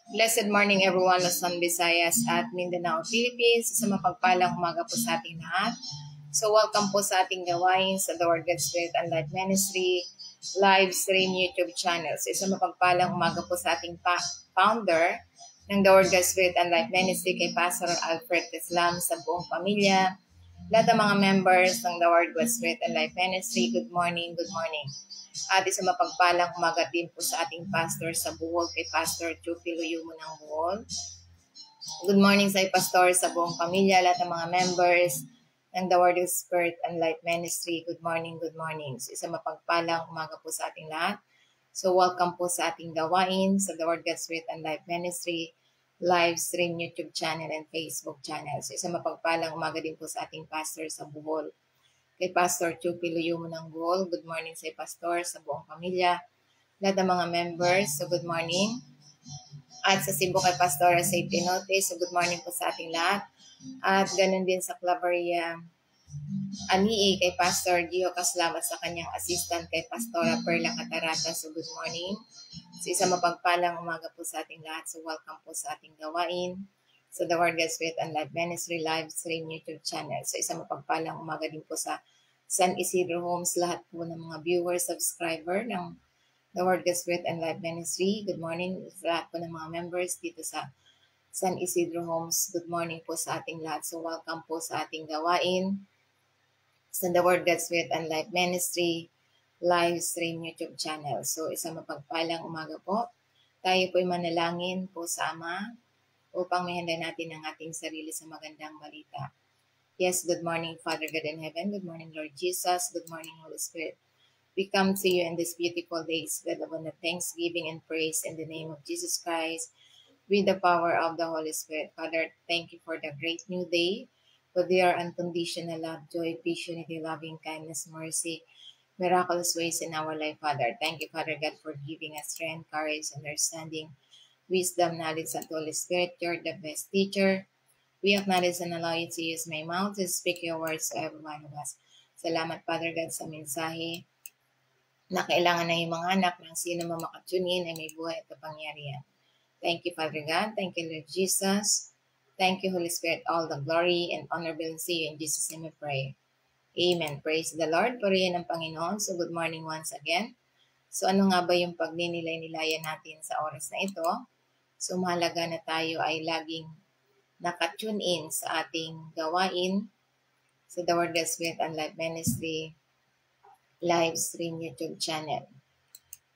Blessed morning everyone, Luzon, Visayas at Mindanao, Philippines. Sa mapagpalang umaga po sa ating lahat. So welcome po sa ating gawain sa The Word, God's Spirit and Life Ministry live stream YouTube channel. So sa mapagpalang umaga po sa ating founder ng The Word, God's Spirit and Life Ministry kay Pastor Alfred Islam sa buong pamilya. Lahat ng mga members ng The Word, God's Spirit and Life Ministry, good morning, good morning. At isang mapagpalang umaga din po sa ating pastor sa Bohol, kay Pastor Chupi Luyumo ng Bohol. Good morning sa pastor sa buong pamilya, lahat ng mga members ng The Word of Spirit and Life Ministry. Good morning, good morning. So, isang mapagpalang umaga po sa ating lahat. So welcome po sa ating gawain sa The Word of Spirit and Life Ministry live stream YouTube channel and Facebook channel. So isang mapagpalang umaga din po sa ating pastor sa Bohol, kay Pastor Chupi Luyumo ng Bohol. Good morning sa pastor sa buong pamilya, lahat ng mga members. So good morning. At sa Cebu kay Pastor Safety Notice. So good morning po sa ating lahat. At ganun din sa Claveria Anii kay Pastor Gio Kaslamat sa kanyang assistant kay Pastora Perla Catarata. So good morning. So isang mapagpalang umaga po sa ating lahat. So welcome po sa ating gawain sa The Word, God's Spirit and Life Ministry live stream YouTube channel. So isang mapagpalang umaga din po sa San Isidro Homes, lahat po ng mga viewers, subscriber ng The Word, God's Spirit and Life Ministry. Good morning sa lahat po ng mga members dito sa San Isidro Homes. Good morning po sa ating lahat. So welcome po sa ating gawain sa The Word, God's Spirit and Life Ministry live stream YouTube channel. So isang mapagpalang umaga po. Tayo po'y manalangin po sa Ama upang mahanda natin ang ating sarili sa magandang balita. Yes, good morning, Father God in heaven. Good morning, Lord Jesus. Good morning, Holy Spirit. We come to you in this beautiful day, with the thanksgiving and praise in the name of Jesus Christ, with the power of the Holy Spirit. Father, thank you for the great new day, for their unconditional love, joy, peace, unity, loving kindness, mercy, miraculous ways in our life, Father. Thank you, Father God, for giving us strength, courage, understanding, wisdom, knowledge, and Holy Spirit. You're the best teacher. We acknowledge and allow you to use my mouth to speak your words to every one of us. Salamat, Father God, sa mensahe na kailangan na yung mga anak ng sino man makatunin ay may buhay at kapangyarihan. Thank you, Father God. Thank you, Lord Jesus. Thank you, Holy Spirit. All the glory and honor belongs to you. In Jesus' name we pray. Amen. Praise the Lord. Purihin ang Panginoon. So good morning once again. So ano nga ba yung pagninilay-nilayan natin sa oras na ito? So mahalaga na tayo ay laging nakatune in sa ating gawain sa The Word, God's Spirit and Life Ministry live stream YouTube channel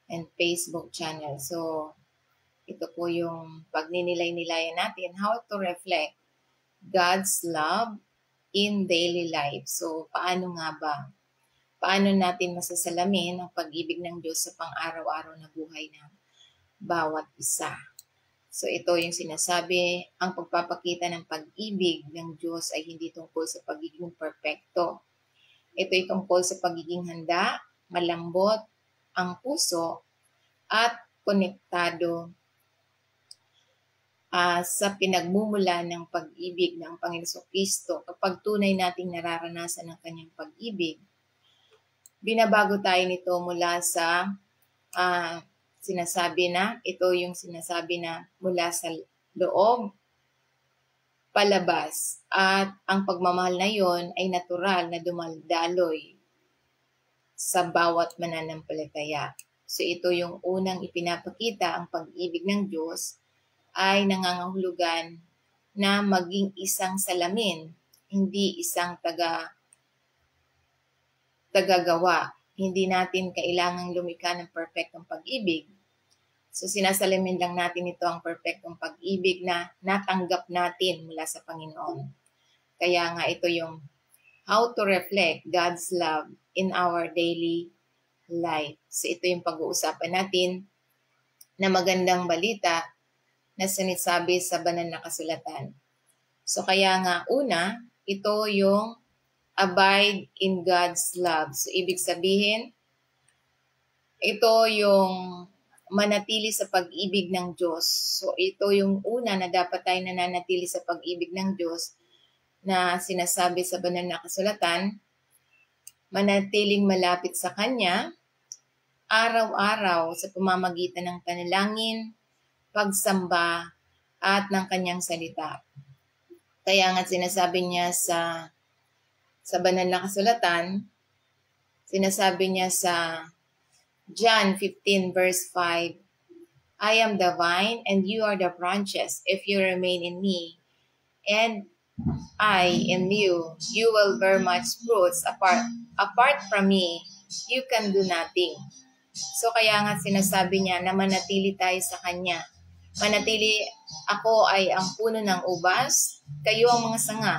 and Facebook channel. So ito po yung pagninilay-nilayan natin, how to reflect God's love in daily life. So paano nga ba? Paano natin masasalamin ang pag-ibig ng Diyos sa pang-araw-araw na buhay ng bawat isa? So ito yung sinasabi, ang pagpapakita ng pag-ibig ng Diyos ay hindi tungkol sa pagiging perpekto. Ito ay tungkol sa pagiging handa, malambot ang puso, at konektado sa pinagmumula ng pag-ibig ng Panginoon Kristo. Kapag tunay nating nararanasan ang kanyang pag-ibig, binabago tayo nito mula sa sinasabi na, ito yung sinasabi na mula sa loob, palabas. At ang pagmamahal na yon ay natural na dumaldaloy sa bawat mananampalataya. So ito yung unang ipinapakita, ang pag-ibig ng Diyos ay nangangahulugan na maging isang salamin, hindi isang tagagawa. Hindi natin kailangang lumikha ng perfectong pag-ibig. So sinasalamin lang natin ito ang perfectong pag-ibig na natanggap natin mula sa Panginoon. Kaya nga ito yung how to reflect God's love in our daily life. So ito yung pag-uusapan natin na magandang balita na sinasabi sa banal na kasulatan. So kaya nga una, ito yung abide in God's love. So ibig sabihin, ito yung manatili sa pag-ibig ng Diyos. So ito yung una na dapat tayo nananatili sa pag-ibig ng Diyos na sinasabi sa banal na kasulatan, manatiling malapit sa Kanya, araw-araw sa pamamagitan ng panalangin, pagsamba at ng kanyang salita. Kaya nga sinasabi niya sa banal na kasulatan, sinasabi niya sa John 15 verse 5, I am the vine and you are the branches. If you remain in me and I in you, you will bear much fruits. Apart from me, you can do nothing. So kaya nga sinasabi niya na manatili tayo sa Kanya. Manatili, ako ay ang puno ng ubas, kayo ang mga sanga.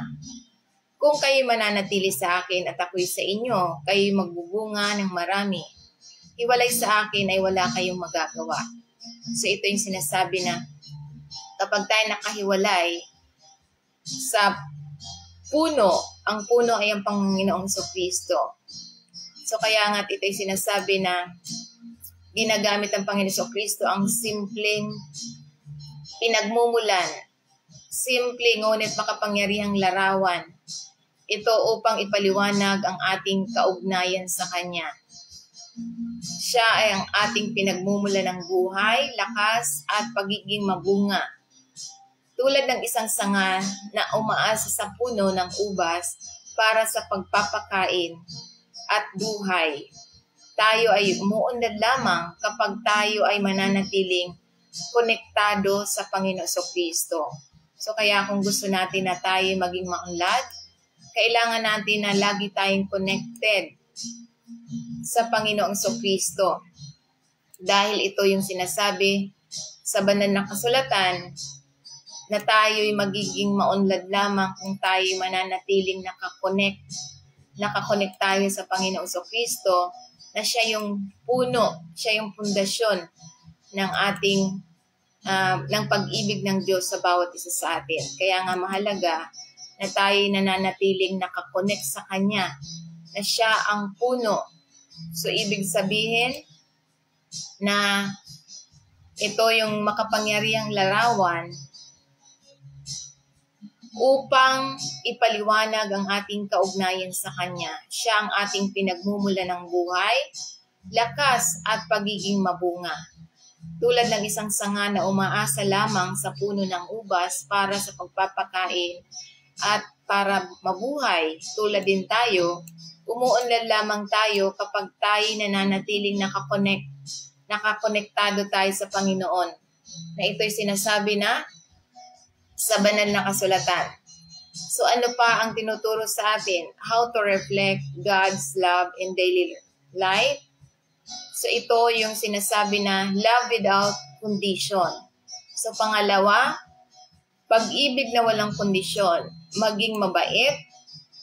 Kung kayo mananatili sa akin at ako'y sa inyo, kayo'y magbubunga ng marami. Hiwalay sa akin ay wala kayong magagawa. So ito yung sinasabi na kapag tayo nakahiwalay sa puno, ang puno ay ang Panginoong Jesucristo. So kaya nga ito yung sinasabi na ginagamit ang Panginoong Jesucristo ang simpleng pinagmumulan, simple ngunit makapangyarihang larawan. Ito upang ipaliwanag ang ating kaugnayan sa Kanya. Siya ay ang ating pinagmumulan ng buhay, lakas at pagiging mabunga. Tulad ng isang sanga na umaasa sa puno ng ubas para sa pagpapakain at buhay. Tayo ay umuunlad lamang kapag tayo ay mananatiling konektado sa Panginoong Jesucristo. So kaya kung gusto natin na tayo maging maunlad, kailangan natin na lagi tayong connected sa Panginoong Jesucristo. Dahil ito yung sinasabi sa banal na kasulatan na tayo'y magiging maunlad lamang kung tayo'y mananatiling nakakonect tayo sa Panginoong Jesucristo na siya yung puno, siya yung pundasyon ng ating ng pag-ibig ng Diyos sa bawat isa sa atin. Kaya nga mahalaga na tayo'y nananatiling nakakonect sa Kanya, na siya ang puno. So, ibig sabihin na ito yung makapangyarihang larawan upang ipaliwanag ang ating kaugnayan sa Kanya. Siya ang ating pinagmumula ng buhay, lakas at pagiging mabunga. Tulad ng isang sanga na umaasa lamang sa puno ng ubas para sa pagpapakain at para mabuhay, tulad din tayo, umuunlad lamang tayo kapag tayo nananatiling nakakonektado tayo sa Panginoon. Na ito'y sinasabi na sa banal na kasulatan. So ano pa ang tinuturo sa atin? How to reflect God's love in daily life? So ito yung sinasabi na love without condition. So pangalawa, pag-ibig na walang kondisyon, maging mabait,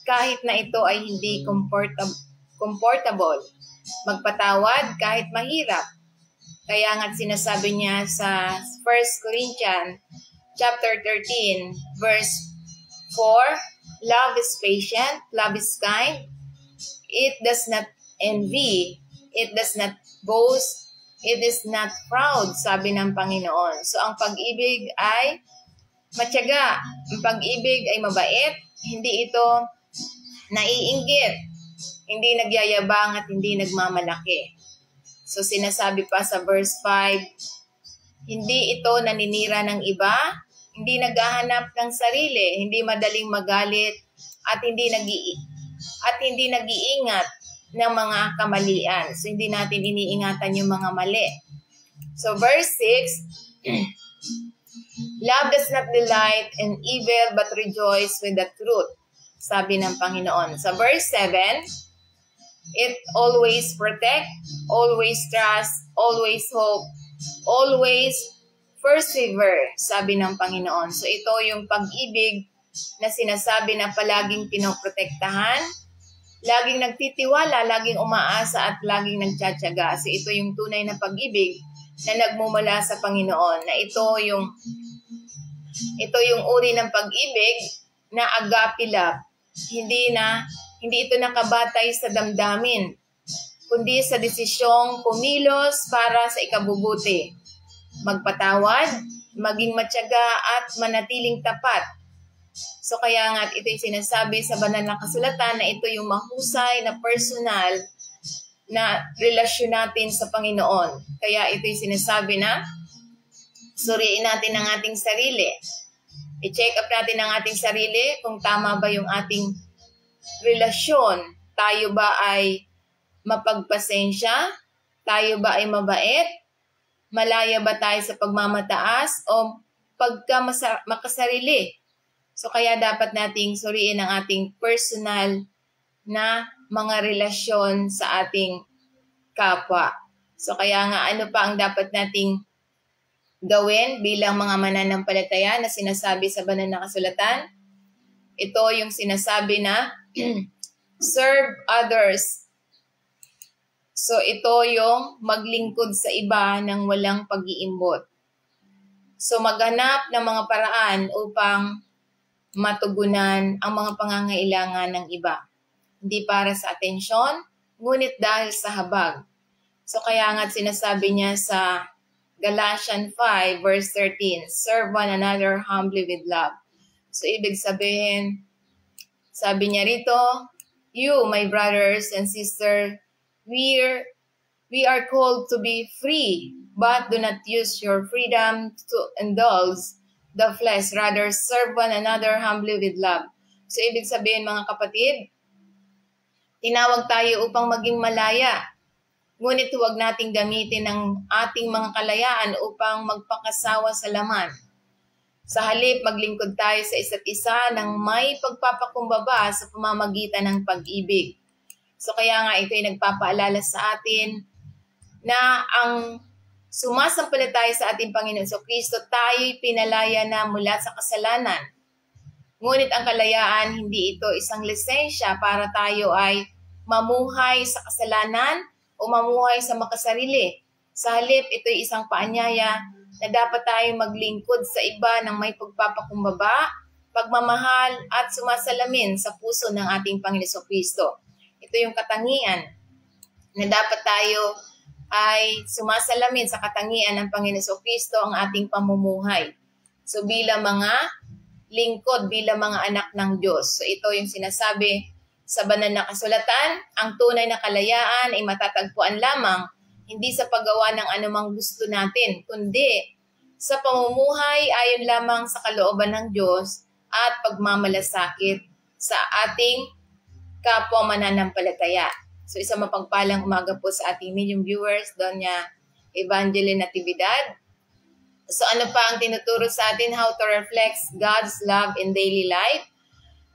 kahit na ito ay hindi comfortable, magpatawad kahit mahirap. Kaya nga sinasabi niya sa 1 Corinthians chapter 13, verse 4, love is patient, love is kind, it does not envy, it does not boast, it is not proud, sabi ng Panginoon. So ang pag-ibig ay matyaga, ang pag-ibig ay mabait, hindi ito naiinggit, hindi nagyayabang at hindi nagmamalaki. So sinasabi pa sa verse 5, hindi ito naninira ng iba, hindi naghahanap ng sarili, hindi madaling magalit at hindi nag-iingat ng mga kamalian. So hindi natin iniingatan yung mga mali. So verse 6, love does not delight in evil but rejoice with the truth, sabi ng Panginoon. Sa verse 7, it always protect, always trust, always hope, always persevere, sabi ng Panginoon. So ito yung pag-ibig na sinasabi na palaging pinoprotektahan, laging nagtitiwala, laging umaasa at laging nagtsatsaga. So ito yung tunay na pag-ibig na nagmumula sa Panginoon. Na ito yung uri ng pag-ibig na agape love. Hindi ito nakabatay sa damdamin, kundi sa desisyong kumilos para sa ikabubuti, magpatawad, maging matyaga at manatiling tapat. So kaya nga ito yung sinasabi sa banal na kasulatan na ito yung mahusay na personal na relasyon natin sa Panginoon. Kaya ito yung sinasabi na Suriin natin ang ating sarili. I-check up natin ang ating sarili kung tama ba yung ating relasyon. Tayo ba ay mapagpasensya? Tayo ba ay mabait? Malaya ba tayo sa pagmamataas o makasarili? So kaya dapat nating suriin ang ating personal na mga relasyon sa ating kapwa. So kaya nga ano pa ang dapat nating gawin bilang mga mananampalataya na sinasabi sa banal na kasulatan? Ito yung sinasabi na serve others. So ito yung maglingkod sa iba ng walang pag-iimbot. So maghanap ng mga paraan upang matugunan ang mga pangangailangan ng iba. Hindi para sa atensyon, ngunit dahil sa habag. So kaya nga sinasabi niya sa Galatians 5 verse 13, serve one another humbly with love. So ibig sabihin, sabi niya rito, you, my brothers and sisters, we are called to be free, but do not use your freedom to indulge the flesh. Rather, serve one another humbly with love. So ibig sabihin mga kapatid, tinawag tayo upang maging malaya. Ngunit huwag nating gamitin ang ating mga kalayaan upang magpakasawa sa laman. Sa halip, maglingkod tayo sa isa't isa ng may pagpapakumbaba sa pamamagitan ng pag-ibig. So kaya nga ito ay nagpapaalala sa atin na ang sumasampalataya sa ating Panginoon Kristo, tayo'y pinalaya na mula sa kasalanan. Ngunit ang kalayaan, hindi ito isang lisensya para tayo ay mamuhay sa kasalanan o mamuhay sa makasarili. Sa halip, ito'y isang paanyaya na dapat tayong maglingkod sa iba ng may pagpapakumbaba, pagmamahal at sumasalamin sa puso ng ating Panginoon Kristo. Ito yung katangian na dapat tayo ay sumasalamin sa katangian ng Panginoon Kristo ang ating pamumuhay. So bilang mga lingkod, bilang mga anak ng Diyos. So ito yung sinasabi sa banal na kasulatan, ang tunay na kalayaan ay matatagpuan lamang hindi sa paggawa ng anumang gusto natin, kundi sa pamumuhay ayon lamang sa kalooban ng Diyos at pagmamalasakit sa ating kapwa mananampalataya. So isang mapagpalang umaga po sa ating medium viewers, Doña Evangeline Natividad. So ano pa ang tinuturo sa atin? How to reflect God's love in daily life.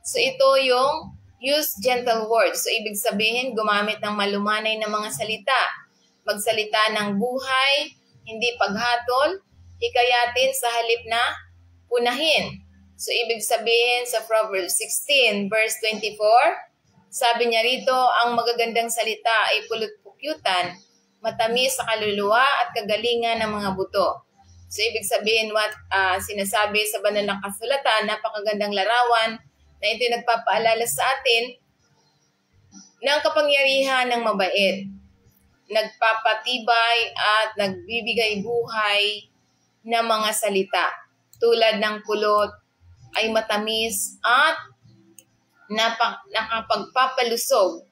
So ito yung use gentle words. So, ibig sabihin, gumamit ng malumanay na mga salita. Magsalita ng buhay, hindi paghatol, hikayatin sa halip na punahin. So, ibig sabihin sa Proverbs 16 verse 24, sabi niya rito, ang magagandang salita ay pulot-pukyutan, matamis sa kaluluwa at kagalingan ng mga buto. So, ibig sabihin, what sinasabi sa banal na kasulatan, napakagandang larawan, na ito nagpapaalala sa atin ng kapangyarihan ng mabait, nagpapatibay at nagbibigay buhay na mga salita. Tulad ng pulot ay matamis at nakapagpapalusog.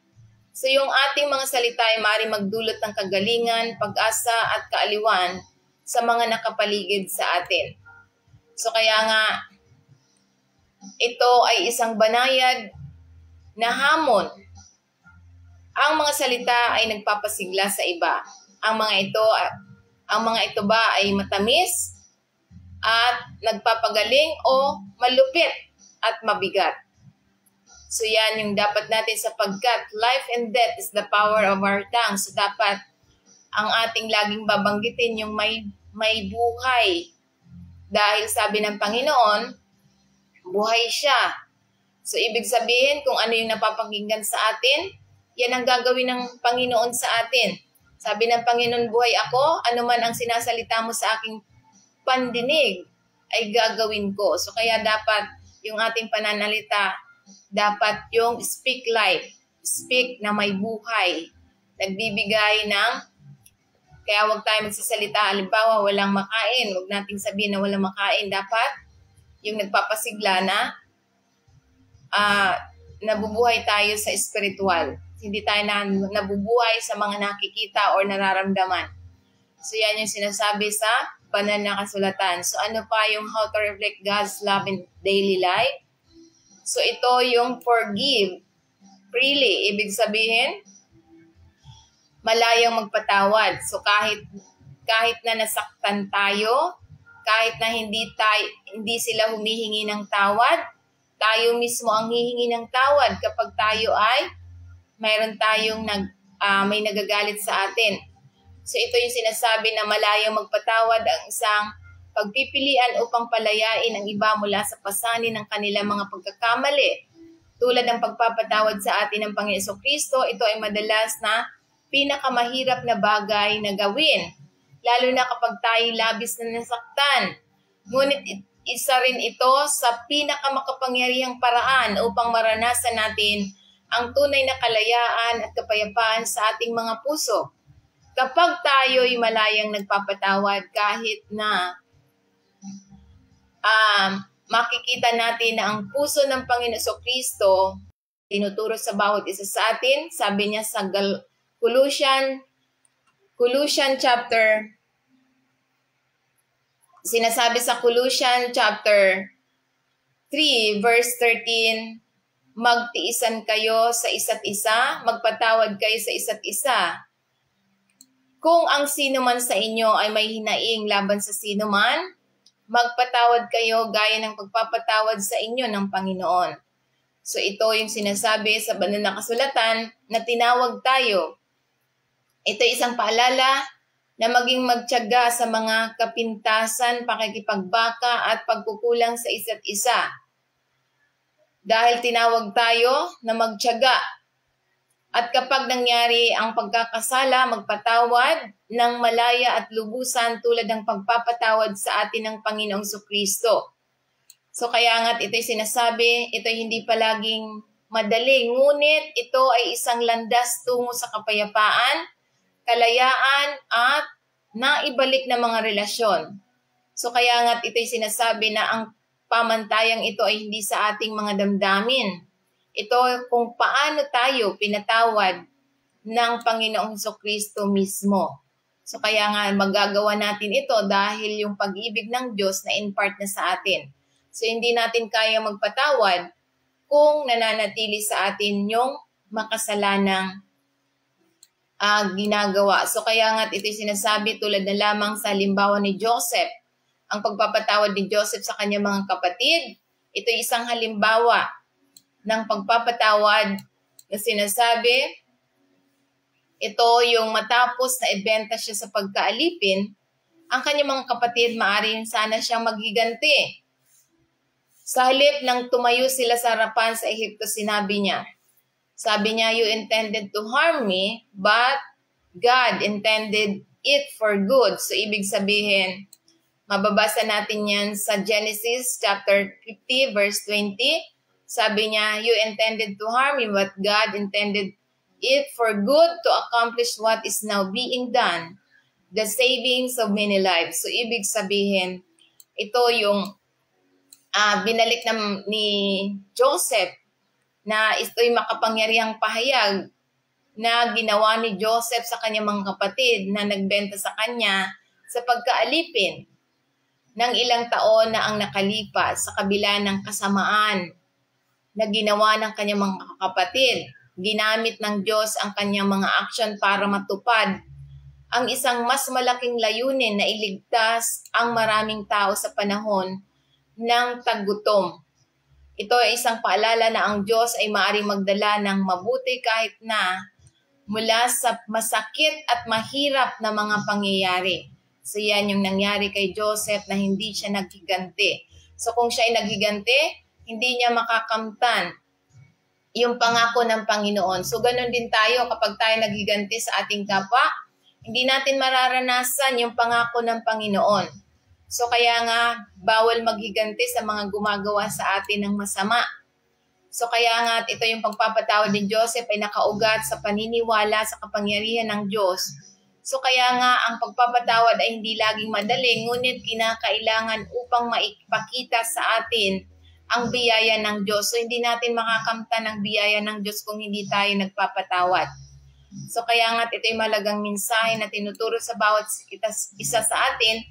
So yung ating mga salita ay maaaring magdulot ng kagalingan, pag-asa at kaaliwan sa mga nakapaligid sa atin. So kaya nga, ito ay isang banayad na hamon. Ang mga salita ay nagpapasigla sa iba. Ang mga ito ba ay matamis at nagpapagaling o malupit at mabigat? So yan yung dapat natin sapagkat life and death is the power of our tongue. So dapat ang ating laging babanggitin yung may buhay. Dahil sabi ng Panginoon, buhay siya. So, ibig sabihin, kung ano yung napapakinggan sa atin, yan ang gagawin ng Panginoon sa atin. Sabi ng Panginoon, buhay ako, ano man ang sinasalita mo sa aking pandinig, ay gagawin ko. So, kaya dapat yung ating pananalita, dapat yung speak life, speak na may buhay, nagbibigay ng, kaya huwag tayo magsasalita, halimbawa, walang makain, huwag nating sabihin na walang makain, dapat yung nagpapasigla na nabubuhay tayo sa spiritual. Hindi tayo nabubuhay sa mga nakikita o nararamdaman. So yan yung sinasabi sa banal na kasulatan. So ano pa yung how to reflect God's love in daily life? So ito yung forgive freely. Ibig sabihin, malayang magpatawad. So kahit na nasaktan tayo, kahit na hindi sila humihingi ng tawad, tayo mismo ang hihingi ng tawad kapag tayo ay mayroon tayong may nagagalit sa atin. So ito yung sinasabi na malayang magpatawad ang isang pagpipilian upang palayain ang iba mula sa pasanin ng kanilang mga pagkakamali. Tulad ng pagpapatawad sa atin ng Panginoong Jesucristo, ito ay madalas na pinakamahirap na bagay na gawin, lalo na kapag tayo labis na nasaktan. Ngunit isa rin ito sa pinakamakapangyarihang paraan upang maranasan natin ang tunay na kalayaan at kapayapaan sa ating mga puso. Kapag tayo'y malayang nagpapatawad, kahit na makikita natin na ang puso ng Panginoon Jesucristo tinuturo sa bawat isa sa atin, sabi niya sa Colossians chapter, sinasabi sa Colossians chapter 3 verse 13, magtiisan kayo sa isa't isa, magpatawad kayo sa isa't isa. Kung ang sino man sa inyo ay may hinaing laban sa sino man, magpatawad kayo gaya ng pagpapatawad sa inyo ng Panginoon. So ito yung sinasabi sa banal na kasulatan na tinawag tayo. Ito isang paalala na maging magtiyaga sa mga kapintasan, pakikipagbaka at pagkukulang sa isa't isa. Dahil tinawag tayo na magtiyaga. At kapag nangyari ang pagkakasala, magpatawad ng malaya at lubusan tulad ng pagpapatawad sa atin ng Panginoong Jesucristo. So kaya nga't ito'y sinasabi, ito'y hindi palaging madali, ngunit ito ay isang landas tungo sa kapayapaan, kalayaan at naibalik na mga relasyon. So kaya nga't ito'y sinasabi na ang pamantayang ito ay hindi sa ating mga damdamin. Ito kung paano tayo pinatawad ng Panginoong Jesucristo mismo. So kaya nga magagawa natin ito dahil yung pag-ibig ng Diyos na impart na sa atin. So hindi natin kaya magpatawad kung nananatili sa atin yung makasalanang ginagawa. So kaya nga ito'y sinasabi tulad na lamang sa halimbawa ni Joseph. Ang pagpapatawad ni Joseph sa kanyang mga kapatid, ito'y isang halimbawa ng pagpapatawad na sinasabi. Ito yung matapos na ibenta siya sa pagkaalipin, ang kanyang mga kapatid maaaring sana siyang maghiganti. Sa halip nang tumayo sila sa harapan sa Ehipto, sabi niya, you intended to harm me, but God intended it for good. So ibig sabihin, mababasa natin yan sa Genesis chapter 50 verse 20. Sabi niya, you intended to harm me, but God intended it for good to accomplish what is now being done, the savings of many lives. So ibig sabihin, ito yung binalik ni Joseph na ito'y makapangyarihang pahayag na ginawa ni Joseph sa kanyang mga kapatid na nagbenta sa kanya sa pagkaalipin ng ilang taon na ang nakalipas sa kabila ng kasamaan na ginawa ng kanyang mga kapatid. Ginamit ng Diyos ang kanyang mga aksyon para matupad ang isang mas malaking layunin na iligtas ang maraming tao sa panahon ng taggutom. Ito ay isang paalala na ang Diyos ay maaaring magdala ng mabuti kahit na mula sa masakit at mahirap na mga pangyayari. So yan yung nangyari kay Joseph na hindi siya naghiganti. So kung siya ay naghiganti, hindi niya makakamtan yung pangako ng Panginoon. So ganun din tayo kapag tayo naghiganti sa ating kapwa, hindi natin mararanasan yung pangako ng Panginoon. So kaya nga, bawal maghiganti sa mga gumagawa sa atin ng masama. So kaya nga, ito yung pagpapatawad ni Joseph ay nakaugat sa paniniwala sa kapangyarihan ng Diyos. So kaya nga, ang pagpapatawad ay hindi laging madali, ngunit kinakailangan upang maipakita sa atin ang biyaya ng Diyos. So hindi natin makakamtan ang biyaya ng Diyos kung hindi tayo nagpapatawad. So kaya nga ito'y malagang mensahe na tinuturo sa bawat isa sa atin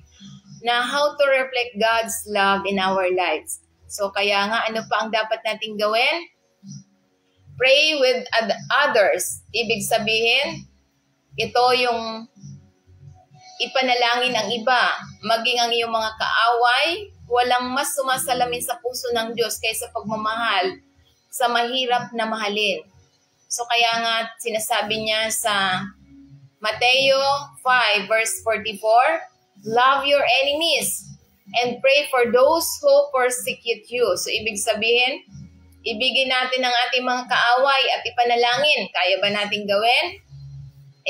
na how to reflect God's love in our lives. So kaya nga, ano pa ang dapat nating gawin? Pray with others. Ibig sabihin, ito yung ipanalangin ang iba, maging ang iyong mga kaaway, walang mas sumasalamin sa puso ng Diyos kaysa pagmamahal sa mahirap na mahalin. So kaya nga sinasabi niya sa Mateo 5 verse 44, love your enemies and pray for those who persecute you. So ibig sabihin, ibigin natin ang ating mga kaaway at ipanalangin. Kaya ba nating gawin?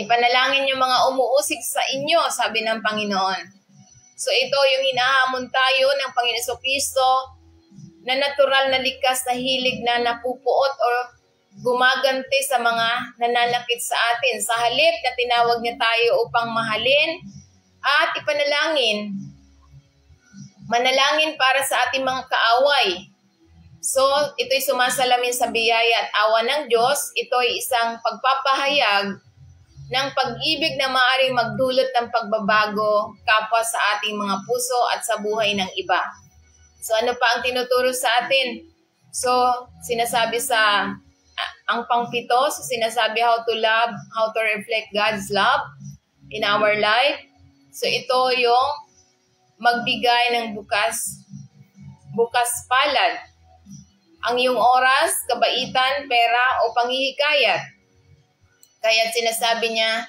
Ipanalangin yung mga umuusig sa inyo, sabi ng Panginoon. So ito yung hinahamon tayo ng Panginoon Kristo na natural na likas na hilig na napupuot o gumagante sa mga nananakit sa atin. Sa halip na tinawag niya tayo upang mahalin at ipanalangin. Manalangin para sa ating mga kaaway. So, ito'y sumasalamin sa biyaya at awa ng Diyos. Ito'y isang pagpapahayag ng pag-ibig na maaaring magdulot ng pagbabago kapwa sa ating mga puso at sa buhay ng iba. So, ano pa ang tinuturo sa atin? So, sinasabi sa ang pangpito, so sinasabi how to love, how to reflect God's love in our life. So, ito yung magbigay ng bukas palad. Ang iyong oras, kabaitan, pera o panghihikayat. Kaya sinasabi niya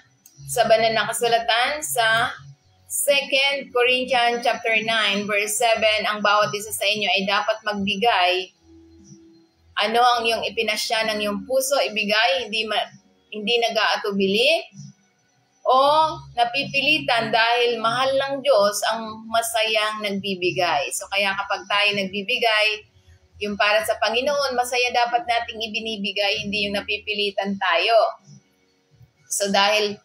sa banal na kasulatan sa 2 Corinthians chapter 9 verse 7, ang bawat isa sa inyo ay dapat magbigay. Ano ang iyong ipinasya ng iyong puso, ibigay, hindi nag-aatubili o napipilitan dahil mahal ng Diyos ang masayang nagbibigay. So kaya kapag tayo nagbibigay, yung para sa Panginoon, masaya dapat nating ibinibigay, hindi yung napipilitan tayo. So dahil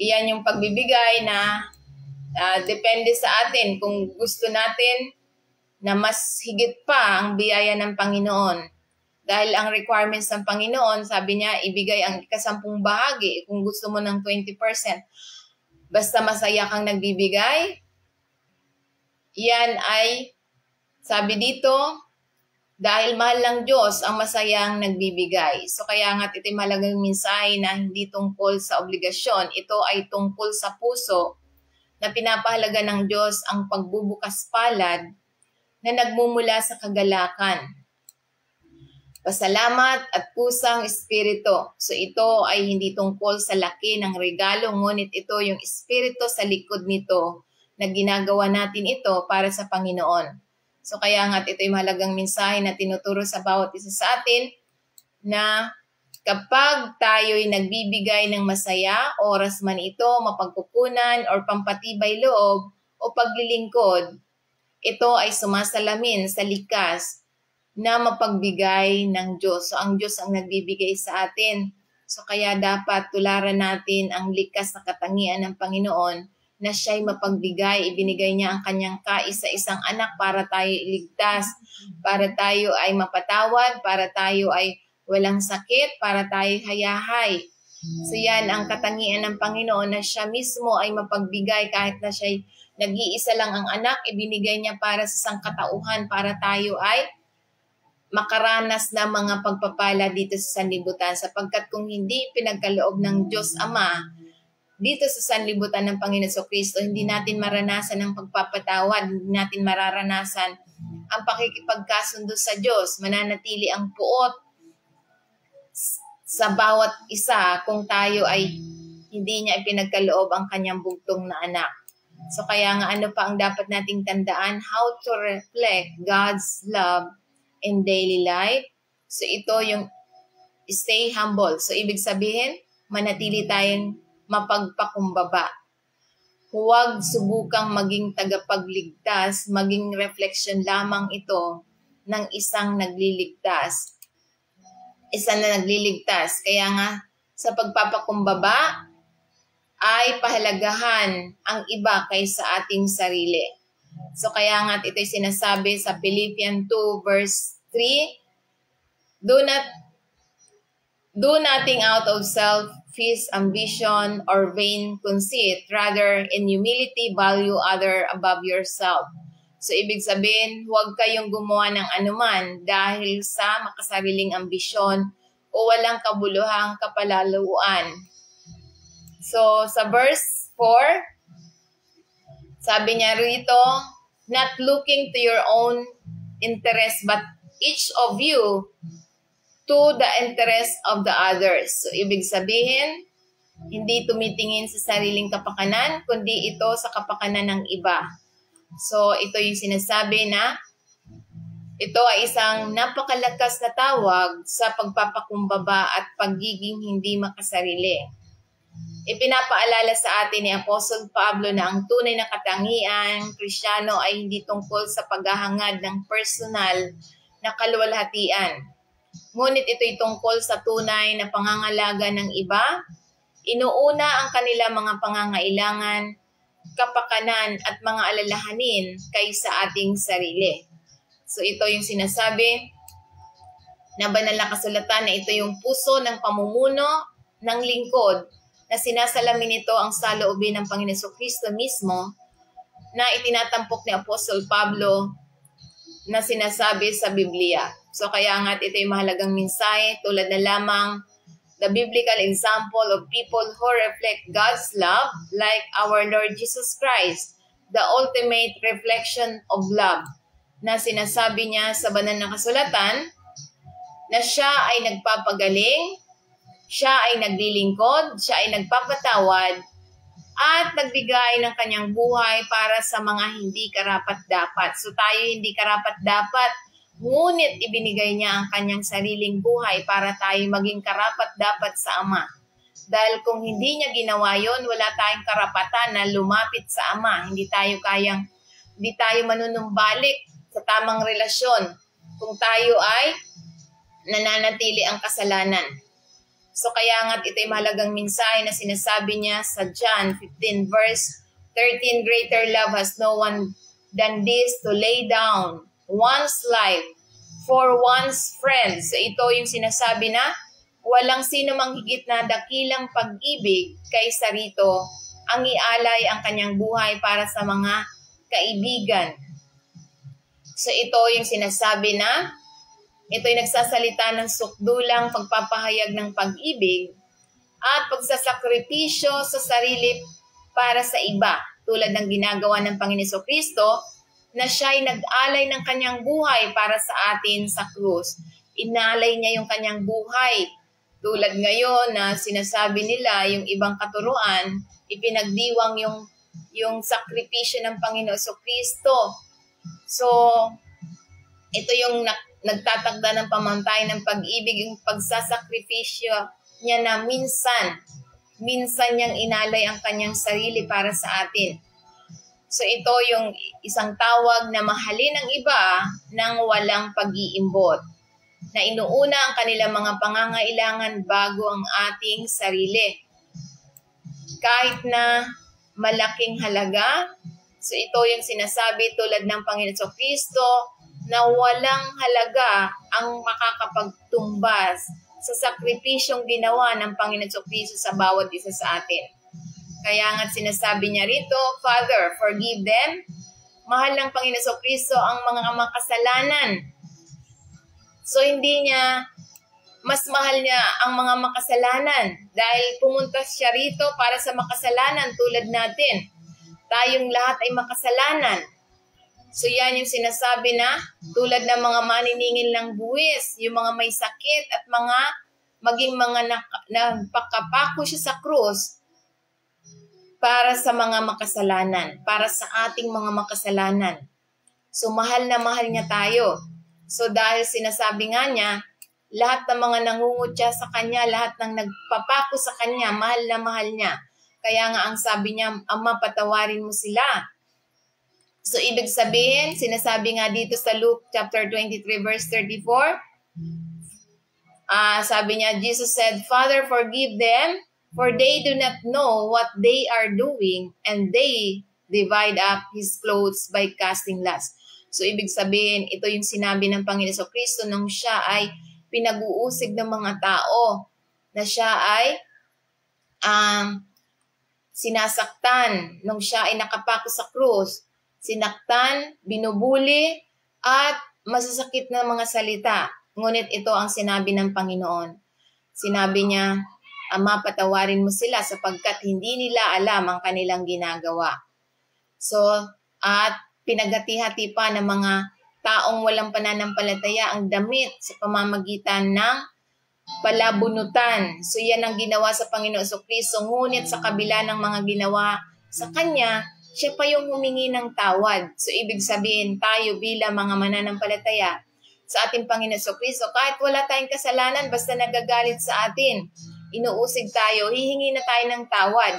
iyan yung pagbibigay na depende sa atin kung gusto natin na mas higit pa ang biyaya ng Panginoon. Dahil ang requirements ng Panginoon, sabi niya, ibigay ang 10% bahagi kung gusto mo ng 20%. Basta masaya kang nagbibigay, yan ay, sabi dito, dahil mahal ng Diyos ang masayang nagbibigay. So kaya nga ito'y malagang mensahe na hindi tungkol sa obligasyon. Ito ay tungkol sa puso na pinapahalaga ng Diyos ang pagbubukas palad na nagmumula sa kagalakan, pasalamat at kusang espiritu. So ito ay hindi tungkol sa laki ng regalo, ngunit ito yung espiritu sa likod nito na ginagawa natin ito para sa Panginoon. So kaya nga ito'y mahalagang mensahe na tinuturo sa bawat isa sa atin na kapag tayo'y nagbibigay ng masaya, oras man ito, mapagkukunan, or pampatibay loob o paglilingkod, ito ay sumasalamin sa likas na mapagbigay ng Diyos. So ang Diyos ang nagbibigay sa atin. So kaya dapat tularan natin ang likas na katangian ng Panginoon na siya'y mapagbigay. Ibinigay niya ang kanyang kaisa-isang anak para tayo iligtas, para tayo ay mapatawad, para tayo ay walang sakit, para tayo hayahay. So yan ang katangian ng Panginoon na siya mismo ay mapagbigay kahit na siya'y nag-iisa lang ang anak, ibinigay niya para sa sangkatauhan, para tayo ay makaranas na mga pagpapala dito sa sanlibutan. Sapagkat kung hindi pinagkaloob ng Diyos Ama, dito sa sanlibutan ng Panginoon Kristo, hindi natin maranasan ang pagpapatawad, hindi natin mararanasan ang pakikipagkasundo sa Diyos. Mananatili ang puot sa bawat isa kung tayo ay hindi niya ipinagkaloob ang kanyang bugtong na anak. So kaya nga ano pa ang dapat nating tandaan? How to reflect God's love in daily life. So ito yung stay humble. So ibig sabihin, manatili tayong mapagpakumbaba. Huwag subukang maging tagapagligtas, maging reflection lamang ito ng isang nagliligtas. Isang na nagliligtas. Kaya nga, sa pagpapakumbaba, ay pahalagahan ang iba kaysa ating sarili. So kaya nga ito'y sinasabi sa Philippians 2 verse 3, Do nothing out of self selfish ambition, or vain conceit. Rather, in humility, value other above yourself. So, ibig sabihin, huwag kayong gumawa ng anuman dahil sa makasariling ambisyon o walang kabuluhang kapalaluan. So, sa verse 4, sabi niya rito, not looking to your own interest, but each of you to the interest of the others. So, ibig sabihin, hindi tumitingin sa sariling kapakanan, kundi ito sa kapakanan ng iba. So, ito yung sinasabi na ito ay isang napakalakas na tawag sa pagpapakumbaba at pagiging hindi makasarili. Ipinapaalala sa atin ni Apostle Pablo na ang tunay na katangian Kristiyano ay hindi tungkol sa paghahangad ng personal na kaluwalhatian. Ngunit ito'y tungkol sa tunay na pangangalaga ng iba. Inuuna ang kanila mga pangangailangan, kapakanan at mga alalahanin kaysa ating sarili. So ito yung sinasabi na banal na kasulatan na ito yung puso ng pamumuno ng lingkod na sinasalamin nito ang saloobin ng Panginoon Jesucristo mismo na itinatampok ni Apostle Pablo na sinasabi sa Biblia. So kaya nga't ito yung mahalagang mensahe tulad na lamang the biblical example of people who reflect God's love like our Lord Jesus Christ, the ultimate reflection of love, na sinasabi niya sa banal na kasulatan na siya ay nagpapagaling, siya ay naglilingkod, siya ay nagpapatawad, at nagbigay ng kanyang buhay para sa mga hindi karapat-dapat. So tayo hindi karapat-dapat, ngunit ibinigay niya ang kanyang sariling buhay para tayo maging karapat-dapat sa Ama. Dahil kung hindi niya ginawa yon, wala tayong karapatan na lumapit sa Ama. Hindi tayo manunumbalik sa tamang relasyon kung tayo ay nananatili ang kasalanan. So kaya nga't ito'y mahalagang mensahe na sinasabi niya sa John 15 verse 13, greater love has no one than this, to lay down one's life for one's friends. So ito yung sinasabi na walang sino mang higit na dakilang pag-ibig kaysa rito ang ialay ang kanyang buhay para sa mga kaibigan. So ito yung sinasabi na ito'y nagsasalita ng sukdulang pagpapahayag ng pag-ibig at pagsasakripisyo sa sarili para sa iba, tulad ng ginagawa ng Panginoon Jesucristo na siya'y nag-alay ng kanyang buhay para sa atin sa krus. Inalay niya yung kanyang buhay. Tulad ngayon na sinasabi nila, yung ibang katuruan, ipinagdiwang yung sakripisyo ng Panginoon Jesucristo. So, ito yung nagtatagda ng pamantay ng pag-ibig, yung pagsasakripisyo niya na minsan niyang inalay ang kanyang sarili para sa atin. So ito yung isang tawag na mahalin ang iba nang walang pag-iimbot, na inuuna ang kanilang mga pangangailangan bago ang ating sarili. Kahit na malaking halaga, so ito yung sinasabi tulad ng Panginoon Jesucristo na walang halaga ang makakapagtumbas sa sakripisyong ginawa ng Panginoon Jesucristo sa bawat isa sa atin. Kaya nga't sinasabi niya rito, Father, forgive them. Mahal ng Panginoon Jesucristo ang mga makasalanan. So hindi niya, mas mahal niya ang mga makasalanan dahil pumunta siya rito para sa makasalanan tulad natin. Tayong lahat ay makasalanan. So yan yung sinasabi na tulad ng mga maniningil ng buwis, yung mga may sakit at maging mga nagpakapako siya sa krus, para sa mga makasalanan, para sa ating mga makasalanan. So mahal na mahal niya tayo. So dahil sinasabi nga niya, lahat ng mga nangungutya sa kanya, lahat ng nagpapako sa kanya, mahal na mahal niya. Kaya nga ang sabi niya, Ama, patawarin mo sila. So ibig sabihin, sinasabi nga dito sa Luke chapter 23 verse 34, sabi niya, Jesus said, Father, forgive them, for they do not know what they are doing, and they divide up his clothes by casting lots. So, ibig sabihin, ito yung sinabi ng Panginoon Jesucristo nung siya ay pinag-uusig ng mga tao, na siya ay sinasaktan nung siya ay nakapako sa krus. Sinaktan, binubuli, at masasakit na mga salita. Ngunit ito ang sinabi ng Panginoon. Sinabi niya, Ama, patawarin mo sila sapagkat hindi nila alam ang kanilang ginagawa. So, at pinaghati-hati pa ng mga taong walang pananampalataya ang damit sa pamamagitan ng palabunutan. So, yan ang ginawa sa Panginoon Kristo. Ngunit sa kabila ng mga ginawa sa Kanya, siya pa yung humingi ng tawad. So, ibig sabihin, tayo bilang mga mananampalataya sa ating Panginoon Kristo, kahit wala tayong kasalanan, basta nagagalit sa atin, inuusig tayo, hihingi na tayo ng tawad.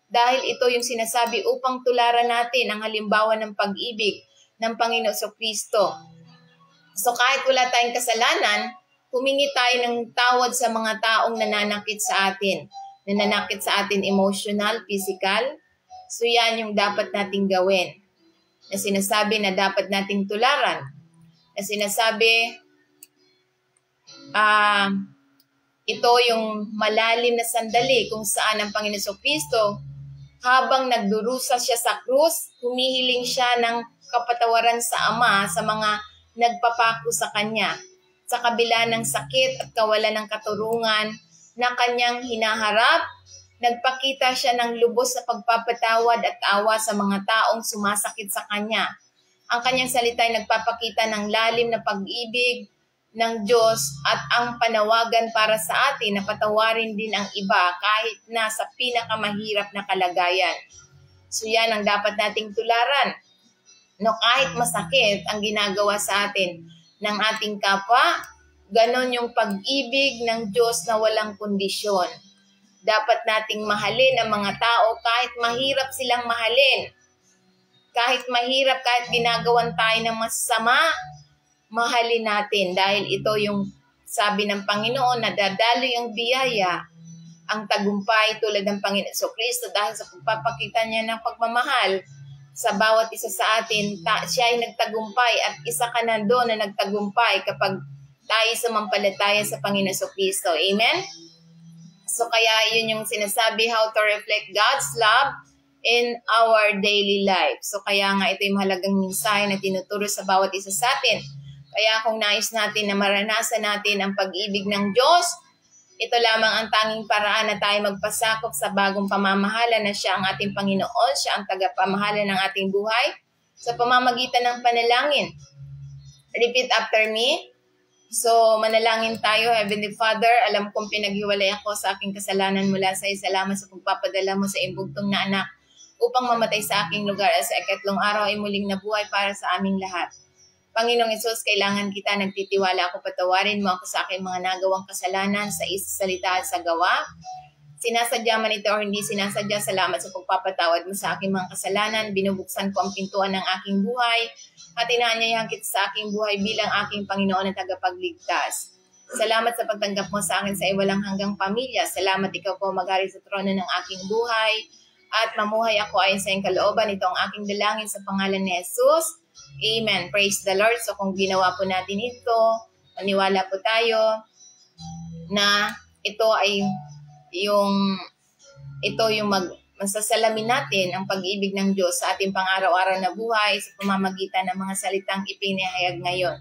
Dahil ito yung sinasabi upang tularan natin ang halimbawa ng pag-ibig ng Panginoon Kristo. So, kahit wala tayong kasalanan, humingi tayo ng tawad sa mga taong nananakit sa atin. Nananakit sa atin emotional, physical. So yan yung dapat nating gawin. Na sinasabi na dapat nating tularan. Na sinasabi, ito yung malalim na sandali kung saan ang Panginoon Kristo, habang nagdurusa siya sa krus, humihiling siya ng kapatawaran sa Ama sa mga nagpapako sa Kanya. Sa kabila ng sakit at kawalan ng katurungan na Kanyang hinaharap, nagpakita siya ng lubos na pagpapatawad at awa sa mga taong sumasakit sa Kanya. Ang Kanyang salita ay nagpapakita ng lalim na pag-ibig ng Diyos at ang panawagan para sa atin na patawarin din ang iba kahit na sa pinakamahirap na kalagayan. So yan ang dapat nating tularan. No, kahit masakit ang ginagawa sa atin ng ating kapwa, ganon yung pag-ibig ng Diyos na walang kondisyon. Dapat nating mahalin ang mga tao kahit mahirap silang mahalin. Kahit mahirap, kahit ginagawan tayo ng masama, mahalin natin. Dahil ito yung sabi ng Panginoon na dadaloy ang biyaya, ang tagumpay tulad ng Panginoon Kristo dahil sa pagpapakita niya ng pagmamahal sa bawat isa sa atin. Siya ay nagtagumpay at isa ka na doon na nagtagumpay kapag tayo sumampalataya sa Panginoon Kristo. Amen? So kaya yun yung sinasabi, how to reflect God's love in our daily life. So kaya nga ito yung mahalagang mensahe na tinuturo sa bawat isa sa atin. Kaya kung nais natin na maranasan natin ang pag-ibig ng Diyos, ito lamang ang tanging paraan na tayo magpasakop sa bagong pamamahala na siya ang ating Panginoon, siya ang tagapamahala ng ating buhay sa pamamagitan ng panalangin. Repeat after me. So, manalangin tayo. Heavenly Father, alam kong pinaghiwalay ako sa aking kasalanan mula sa iyo. Salamat sa pagpapadala mo sa imbugtong na anak upang mamatay sa aking lugar at sa ikatlong araw ay muling nabuhay para sa aming lahat. Panginoong Hesus, kailangan kita, nagtitiwala ako, patawarin mo ako sa aking mga nagawang kasalanan sa salita at sa gawa. Sinasadya man ito o hindi sinasadya, salamat sa pagpapatawad mo sa aking mga kasalanan. Binubuksan ko ang pintuan ng aking buhay at inaanyayahan kita sa aking buhay bilang aking Panginoon at tagapagligtas. Salamat sa pagtanggap mo sa akin sa iwalang hanggang pamilya. Salamat ikaw po maghari sa trono ng aking buhay at mamuhay ako ayon sa iyong kalooban. Ito ang aking dalangin sa pangalan ni Jesus. Amen. Praise the Lord. So kung ginawa po natin ito, maniwala po tayo na ito ay masasalamin natin ang pag-ibig ng Diyos sa ating pang-araw-araw na buhay sa pamamagitan ng mga salitang ipinahayag ngayon.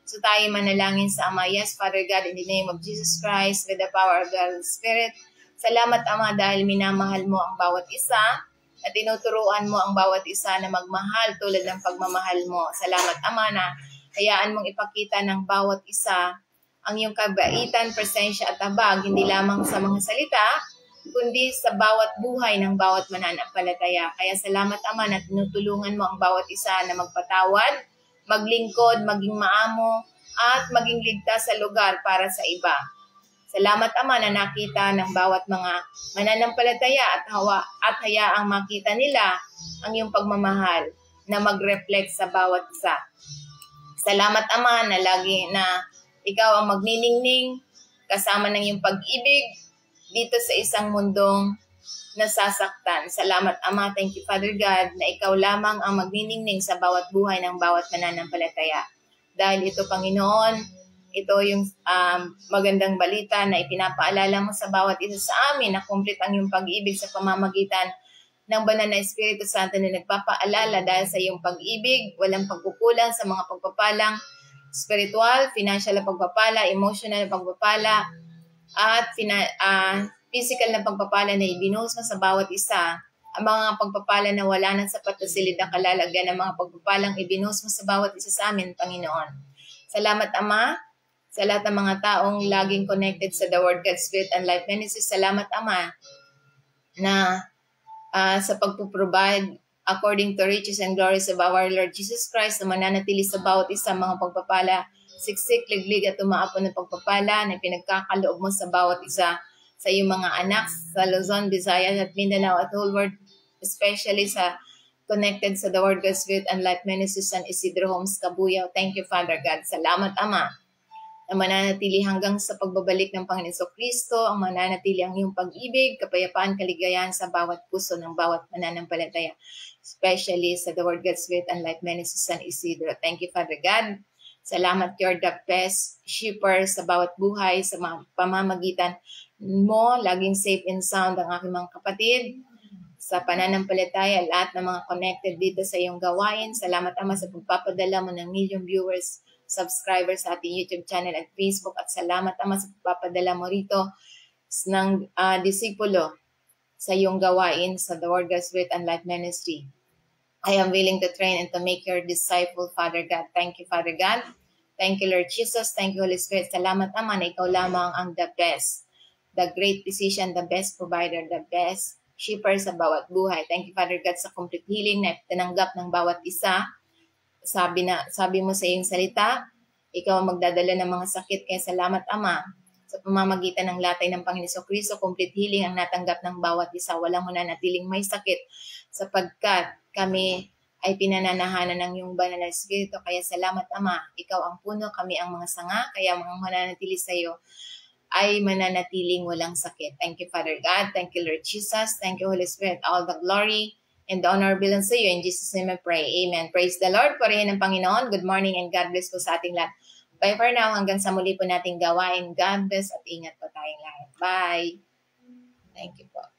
So tayo manalangin sa Ama. Yes, Father God, in the name of Jesus Christ, with the power of the Holy Spirit. Salamat, Ama, dahil minamahal mo ang bawat isa at tinuturuan mo ang bawat isa na magmahal tulad ng pagmamahal mo. Salamat, Ama, na hayaan mong ipakita ng bawat isa ang iyong kabaitan, presensya at habag, hindi lamang sa mga salita, kundi sa bawat buhay ng bawat mananampalataya. Kaya salamat, Ama, na tinutulungan mo ang bawat isa na magpatawad, maglingkod, maging maamo, at maging ligtas sa lugar para sa iba. Salamat, Ama, na nakita ng bawat mga mananampalataya at hayaang makita nila ang iyong pagmamahal na mag-reflect sa bawat isa. Salamat, Ama, na lagi na ikaw ang magniningning kasama ng iyong pag-ibig dito sa isang mundong nasasaktan. Salamat, Ama. Thank you, Father God, na ikaw lamang ang magniningning sa bawat buhay ng bawat mananampalataya. Dahil ito, Panginoon, Ito yung magandang balita na ipinapaalala mo sa bawat isa sa amin na complete ang iyong pag-ibig sa pamamagitan ng banal na Espiritu Santo na nagpapaalala dahil sa iyong pag-ibig, walang pagkukulang sa mga pagpapalang spiritual, financial na pagpapala, emotional na pagpapala, at physical na pagpapala na ibinuhos mo sa bawat isa. Ang mga pagpapala na wala ng sapat na silid na kalalagyan ng mga pagpapalang ibinuhos mo sa bawat isa sa amin, Panginoon. Salamat, Ama, sa lahat ng mga taong laging connected sa The Word, God, Spirit, and Life Ministry. Salamat, Ama, na sa pagpuprovide according to riches and glories of our Lord Jesus Christ na mananatili sa bawat isa mga pagpapala, siksik, liglig at umaapon ng pagpapala na pinagkakaloob mo sa bawat isa sa iyong mga anak sa Luzon, Visayas at Mindanao at whole world, especially sa connected sa The Word, God, Spirit, and Life Ministry San Isidro Homes, Cabuyao. Thank you, Father God. Salamat, Ama, na mananatili hanggang sa pagbabalik ng Panginoon Kristo, ang mananatili ang iyong pag-ibig, kapayapaan, kaligayahan sa bawat puso ng bawat mananampalataya, especially sa The Word, God, Spirit, and Life Ministry San Isidro. Thank you, Father God. Salamat, you're the best shipper sa bawat buhay, sa pamamagitan mo, laging safe and sound ang aking mga kapatid, sa pananampalataya, lahat ng mga connected dito sa iyong gawain. Salamat, Ama, sa pagpapadala mo ng million viewers, subscribers sa ating YouTube channel at Facebook. At salamat, Ama, sa pagpapadala mo rito ng disipulo sa iyong gawain sa The Word, God, Spirit, and Life Ministry. I am willing to train and to make your disciple, Father God. Thank you, Father God. Thank you, Lord Jesus. Thank you, Holy Spirit. Salamat, Ama, na ikaw lamang ang the best, the great physician, the best provider, the best shipper sa bawat buhay. Thank you, Father God, sa complete healing na tinanggap ng bawat isa. Sabi mo sa iyong salita, ikaw ang magdadala ng mga sakit. Kaya salamat, Ama, sa pamamagitan ng latay ng Panginoon Kristo, complete healing ang natanggap ng bawat isa. Walang mananatiling may sakit sapagkat kami ay pinananahanan ng iyong banal na Espiritu. Kaya salamat, Ama, ikaw ang puno, kami ang mga sanga, kaya mga mananatili sa iyo ay mananatiling walang sakit. Thank you, Father God. Thank you, Lord Jesus. Thank you, Holy Spirit. All the glory and the honor belongs to you. In Jesus' name I pray. Amen. Praise the Lord. Purihin ng Panginoon. Good morning and God bless po sa ating lahat. Bye for now. Hanggang sa muli po nating gawain. God bless at ingat po tayong lahat. Bye. Thank you po.